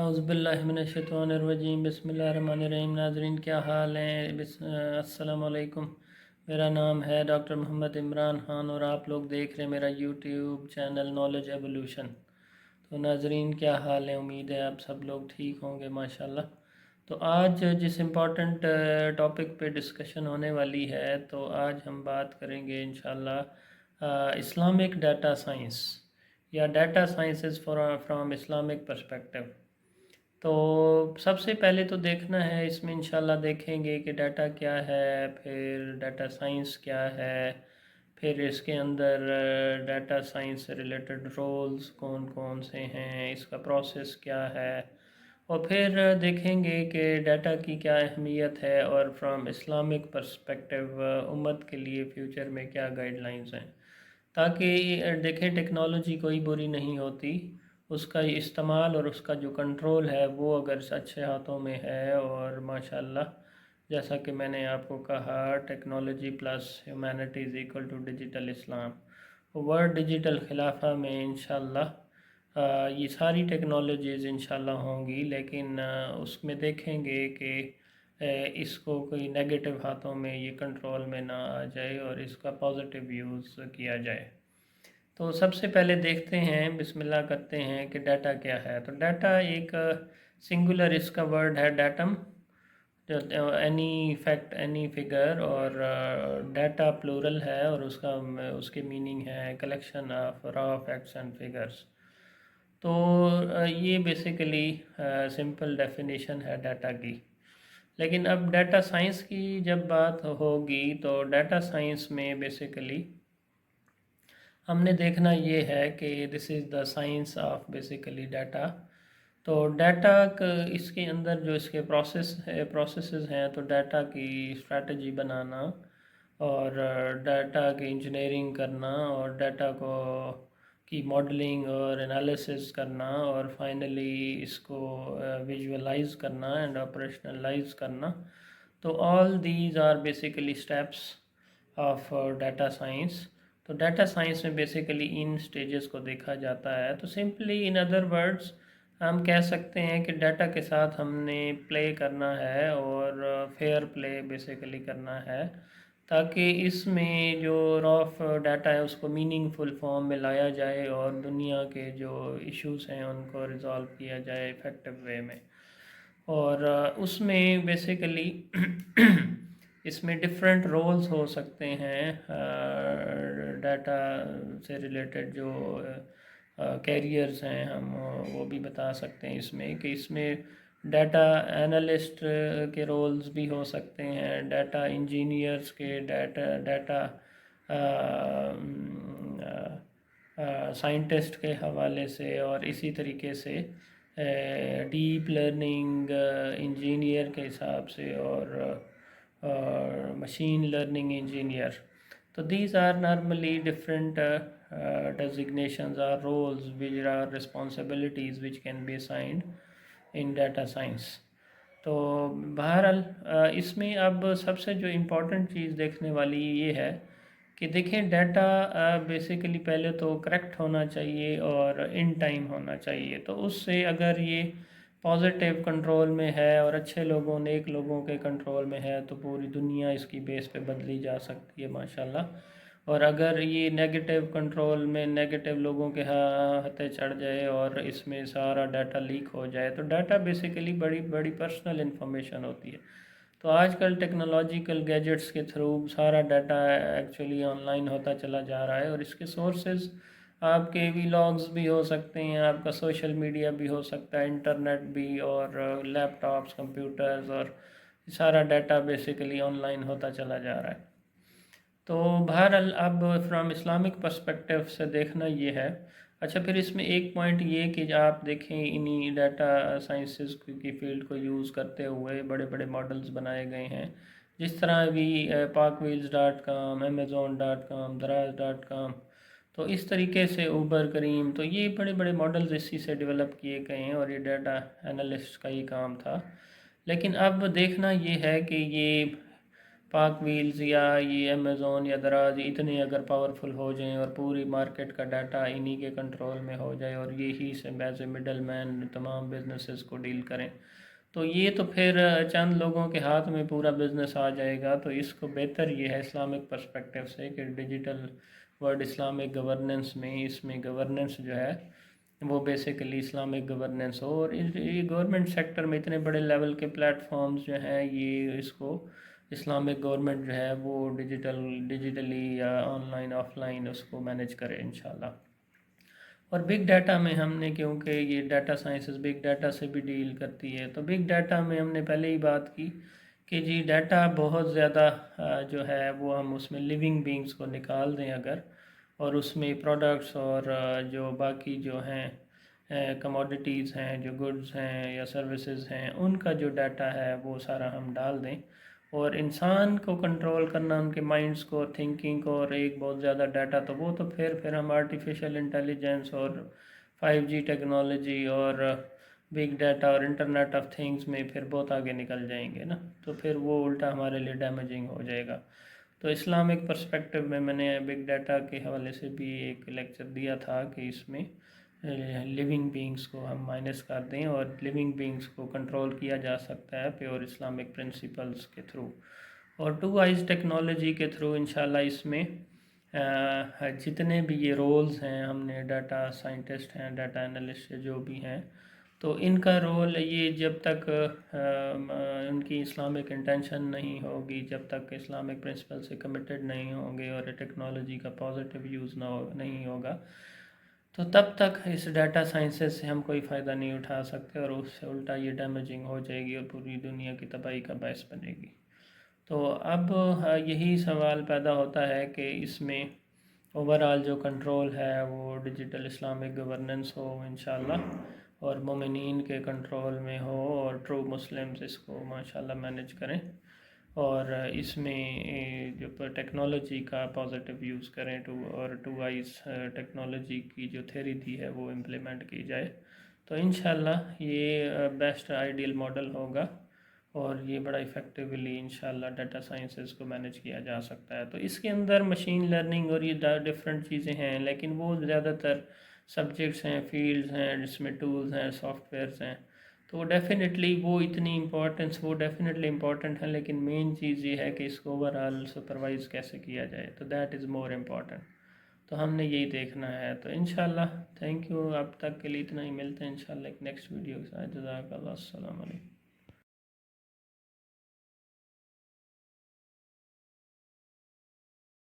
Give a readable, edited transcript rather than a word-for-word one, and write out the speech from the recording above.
اعوذ باللہ من الشیطان الرجیم، بسم اللہ الرحمن الرحیم۔ ناظرین کیا حال ہیں؟ السلام علیکم۔ میرا نام ہے ڈاکٹر محمد عمران خان اور آپ لوگ دیکھ رہے ہیں میرا یوٹیوب چینل نالج ایولیوشن۔ تو ناظرین کیا حال ہے؟ امید ہے آپ سب لوگ ٹھیک ہوں گے ماشاءاللہ۔ تو آج جس امپورٹنٹ ٹاپک پہ ڈسکشن ہونے والی ہے، تو آج ہم بات کریں گے انشاءاللہ اسلامک ڈیٹا سائنس یا data sciences from Islamic perspective. تو سب سے پہلے تو دیکھنا ہے، اس میں انشاءاللہ دیکھیں گے کہ ڈیٹا کیا ہے، پھر ڈیٹا سائنس کیا ہے، پھر اس کے اندر ڈیٹا سائنس سے ریلیٹڈ رولز کون کون سے ہیں، اس کا پروسیس کیا ہے، اور پھر دیکھیں گے کہ ڈیٹا کی کیا اہمیت ہے اور فرام اسلامک پرسپیکٹیو امت کے لیے فیوچر میں کیا گائیڈ لائنز ہیں، تاکہ دیکھیں ٹیکنالوجی کوئی بری نہیں ہوتی، اس کا استعمال اور اس کا جو کنٹرول ہے وہ اگر اچھے ہاتھوں میں ہے، اور ماشاءاللہ جیسا کہ میں نے آپ کو کہا technology plus humanity is equal to digital Islam, world digital خلافہ میں انشاءاللہ یہ ساری ٹیکنالوجیز انشاءاللہ ہوں گی، لیکن اس میں دیکھیں گے کہ اس کو کوئی نیگیٹو ہاتھوں میں یہ کنٹرول میں نہ آ جائے اور اس کا پازیٹیو یوز کیا جائے۔ تو سب سے پہلے دیکھتے ہیں، بسم اللہ کرتے ہیں کہ ڈیٹا کیا ہے۔ تو ڈیٹا ایک سنگولر اس کا ورڈ ہے ڈیٹم، جو اینی فیکٹ اینی فگر، اور ڈیٹا پلورل ہے اور اس کے میننگ ہے collection of raw facts and figures. تو یہ بیسیکلی سمپل ڈیفینیشن ہے ڈیٹا کی۔ لیکن اب ڈیٹا سائنس کی جب بات ہوگی تو ڈیٹا سائنس میں بیسیکلی ہم نے دیکھنا یہ ہے کہ دس از دا سائنس آف بیسیکلی ڈیٹا۔ تو ڈیٹا اس کے اندر جو اس کے پروسیسز ہیں، تو ڈیٹا کی اسٹریٹجی بنانا اور ڈیٹا کی انجینئرنگ کرنا اور ڈیٹا کی ماڈلنگ اور انالیسس کرنا اور فائنلی اس کو ویژولائز کرنا اینڈ آپریشنلائز کرنا۔ تو all these are basically steps of data science. تو ڈیٹا سائنس میں بیسیکلی ان سٹیجز کو دیکھا جاتا ہے۔ تو سمپلی ان ادر ورڈز ہم کہہ سکتے ہیں کہ ڈیٹا کے ساتھ ہم نے پلے کرنا ہے اور فیئر پلے بیسیکلی کرنا ہے، تاکہ اس میں جو رف ڈیٹا ہے اس کو میننگ فل فارم میں لایا جائے اور دنیا کے جو ایشوز ہیں ان کو ریزالو کیا جائے افیکٹو وے میں۔ اور اس میں بیسیکلی اس میں ڈفرینٹ رولز ہو سکتے ہیں ڈیٹا سے ریلیٹڈ، جو کیریئرز ہیں ہم وہ بھی بتا سکتے ہیں اس میں، کہ اس میں ڈیٹا انالسٹ کے رولز بھی ہو سکتے ہیں، ڈیٹا انجینئرز کے، ڈیٹا سائنٹسٹ کے حوالے سے، اور اسی طریقے سے ڈیپ لرننگ انجینئر کے حساب سے، اور مشین لرننگ انجینئر۔ تو these are normally different designations or roles which are responsibilities which can be assigned in data science۔ تو بہرحال اس میں اب سب سے جو امپورٹنٹ چیز دیکھنے والی یہ ہے کہ دیکھیں ڈیٹا بیسیکلی پہلے تو کریکٹ ہونا چاہیے اور ان ٹائم ہونا چاہیے۔ تو اس سے اگر یہ پازیٹیو کنٹرول میں ہے اور اچھے لوگوں نیک لوگوں کے کنٹرول میں ہے تو پوری دنیا اس کی بیس پہ بدلی جا سکتی ہے ماشاءاللہ۔ اور اگر یہ نیگیٹو کنٹرول میں نیگیٹو لوگوں کے ہاتھے چڑھ جائے اور اس میں سارا ڈیٹا لیک ہو جائے، تو ڈیٹا بیسیکلی بڑی بڑی پرسنل انفارمیشن ہوتی ہے۔ تو آج کل ٹیکنالوجیکل گیجٹس کے تھرو سارا ڈیٹا ایکچولی آن لائن ہوتا چلا جا رہا ہے، اور اس کے سورسز آپ کے ویلاگز بھی ہو سکتے ہیں، آپ کا سوشل میڈیا بھی ہو سکتا ہے، انٹرنیٹ بھی، اور لیپ ٹاپس، کمپیوٹرز، اور سارا ڈیٹا بیسیکلی آن لائن ہوتا چلا جا رہا ہے۔ تو بہرحال اب فرام اسلامک پرسپیکٹیو سے دیکھنا یہ ہے۔ اچھا، پھر اس میں ایک پوائنٹ یہ کہ آپ دیکھیں انہی ڈیٹا سائنسز کی فیلڈ کو یوز کرتے ہوئے بڑے بڑے ماڈلز بنائے گئے ہیں، جس طرح بھی parkwheels.com، amazon.com، دراز.com۔ تو اس طریقے سے اوبر، کریم، تو یہ بڑے بڑے ماڈلز اسی سے ڈیولپ کیے گئے ہیں، اور یہ ڈیٹا انالسٹ کا ہی کام تھا۔ لیکن اب دیکھنا یہ ہے کہ یہ پاک ویلز یا یہ امیزون یا دراز اتنے اگر پاورفل ہو جائیں اور پوری مارکیٹ کا ڈاٹا انہی کے کنٹرول میں ہو جائے اور یہی سے ایز اے مڈل مین تمام بزنسز کو ڈیل کریں، تو یہ تو پھر چند لوگوں کے ہاتھ میں پورا بزنس آ جائے گا. تو اس کو بہتر یہ ہے اسلامک پرسپیکٹیو سے کہ ڈیجیٹل ورڈ اسلامک گورننس میں، اس میں گورننس جو ہے وہ بیسیکلی اسلامک گورننس ہو. اور یہ گورنمنٹ سیکٹر میں اتنے بڑے لیول کے پلیٹ فارمز جو ہیں یہ اس کو اسلامک گورنمنٹ جو ہے وہ ڈیجیٹلی یا آن لائن آف لائن اس کو مینیج کرے انشاءاللہ. اور بگ ڈیٹا میں ہم نے، کیونکہ یہ ڈیٹا سائنسز بگ ڈیٹا سے بھی ڈیل کرتی ہے، تو بگ ڈیٹا میں ہم نے پہلے ہی بات کی کہ جی ڈیٹا بہت زیادہ جو ہے وہ ہم اس میں لیونگ بینگز کو نکال دیں اگر، اور اس میں پروڈکٹس اور جو باقی جو ہیں کموڈیٹیز ہیں، جو گڈز ہیں یا سروسز ہیں، ان کا جو ڈیٹا ہے وہ سارا ہم ڈال دیں، اور انسان کو کنٹرول کرنا، ان کے مائنڈز کو، تھنکنگ کو، اور ایک بہت زیادہ ڈیٹا، تو وہ تو پھر ہم آرٹیفیشل انٹیلیجنس اور 5G ٹیکنالوجی اور بگ ڈیٹا اور انٹرنیٹ آف تھنگز میں پھر بہت آگے نکل جائیں گے نا، تو پھر وہ الٹا ہمارے لیے ڈیمیجنگ ہو جائے گا. تو اسلامک پرسپیکٹیو میں نے بگ ڈیٹا کے حوالے سے بھی ایک لیکچر دیا تھا کہ اس میں لیونگ بینگز کو ہم مائنس کر دیں اور لیونگ بینگز کو کنٹرول کیا جا سکتا ہے پیور اسلامک پرنسپلز کے تھرو. اور 2 آئیز ٹیکنالوجی کے تھرو انشاءاللہ اس میں جتنے بھی یہ رولز ہیں، ہم نے ڈیٹا سائنٹسٹ ہیں، ڈیٹا انالسٹ جو بھی ہیں، تو ان کا رول یہ جب تک ان کی اسلامک انٹینشن نہیں ہوگی، جب تک اسلامک پرنسپل سے کمیٹڈ نہیں ہوں گے اور ٹیکنالوجی کا پازیٹیو یوز نہیں ہوگا، تو تب تک اس ڈیٹا سائنسز سے ہم کوئی فائدہ نہیں اٹھا سکتے، اور اس سے الٹا یہ ڈیمیجنگ ہو جائے گی اور پوری دنیا کی تباہی کا باعث بنے گی. تو اب یہی سوال پیدا ہوتا ہے کہ اس میں اوورآل جو کنٹرول ہے وہ ڈیجیٹل اسلامک گورننس ہو انشاءاللہ، اور مومنین کے کنٹرول میں ہو، اور ٹرو مسلمز اس کو ماشاءاللہ مینیج کریں، اور اس میں جو ٹیکنالوجی کا پازیٹیو یوز کریں اور 2 آئیز ٹیکنالوجی کی جو تھیوری دی ہے وہ امپلیمنٹ کی جائے، تو انشاءاللہ یہ بیسٹ آئیڈیل ماڈل ہوگا، اور یہ بڑا ایفیکٹیولی انشاءاللہ ڈیٹا سائنسز کو مینیج کیا جا سکتا ہے. تو اس کے اندر مشین لرننگ اور یہ ڈفرینٹ چیزیں ہیں، لیکن وہ زیادہ تر سبجیکٹس ہیں، فیلڈز ہیں، جس میں ٹولز ہیں، سافٹ ویئرز ہیں، تو ڈیفینیٹلی وہ اتنی امپورٹنس وہ ڈیفینیٹلی امپورٹنٹ ہے، لیکن مین چیز یہ ہے کہ اس کو اوورآل سپروائز کیسے کیا جائے، تو دیٹ از مور امپورٹنٹ. تو ہم نے یہی دیکھنا ہے. تو انشاءاللہ تھینک یو، اب تک کے لیے اتنا ہی، ملتے ہیں انشاءاللہ ایک نیکسٹ ویڈیو کے ساتھ. جزاک اللہ، السلام علیکم.